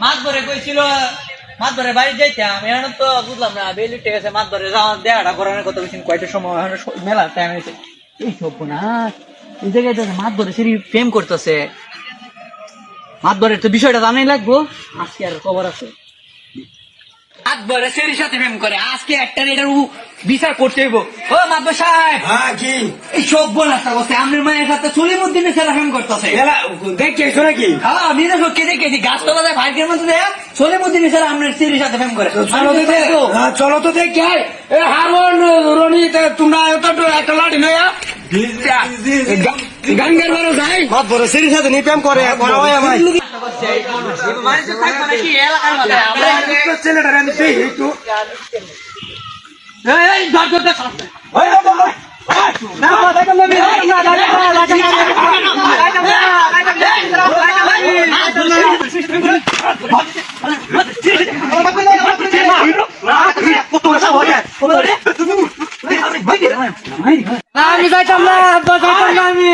মাছ ধরে কইছিল মাছ ধরে বাড়ি যাইতাম এখন তো বুঝলাম না বেলি ঠিক আছে মাছ ধরে যাওয়া দেখাটা করানোর কথা বলছি কয়টার সময় মেলা টাইম হয়েছে এই সব না এই জায়গায় মাছ ধরে সেরি প্রেম করতেছে মাছ ধরে তো বিষয়টা জানাই লাগবো আজকে আর খবর আছে হাত ধরে সেরির সাথে প্রেম করে আজকে একটা এটার বিচার করতে হইব ও মাদবর সাহেব কি এই সব বল একটা বসে আমার মায়ের সাথে সলিমুদ্দিনের সাথে প্রেম করতেছে দেখছো নাকি হ্যাঁ আমি তো সত্যি দেখেছি গাছতলা যায় ভাইকের মধ্যে দেয়া সলিমুদ্দিনের সাথে আপনার স্ত্রীর সাথে প্রেম করে চলো তো দেখি হারমোন রনি তোমরা একটা লাঠি নয়া গাঙ্গের বারো যাই মাত বড় সিরির সাথে নিয়ে প্রেম করে ছেলেটা একটু আমি যাইতাম না আমি